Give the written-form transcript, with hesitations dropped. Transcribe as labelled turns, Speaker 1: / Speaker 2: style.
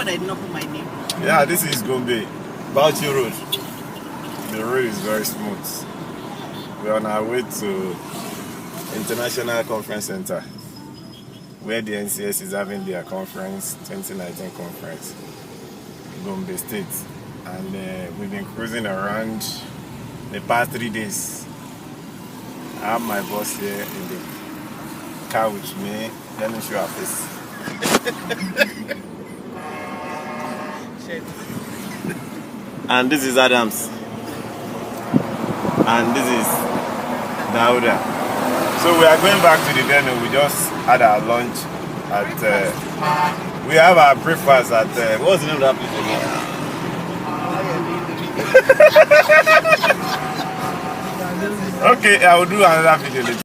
Speaker 1: God I did not put my name.
Speaker 2: Yeah, this is Gombe, Bauchi Road. The road is very smooth. We're on our way to International Conference Center, where the NCS is having their conference, 2019 conference, Gombe State. And we've been cruising around the past 3 days. I have my boss here in the car with me. Let me show her face. And this is Adams. And this is Dauda. So we are going back to the venue. We just had our lunch at we have our breakfast at what's the name of that place again? Okay, I will do another video later.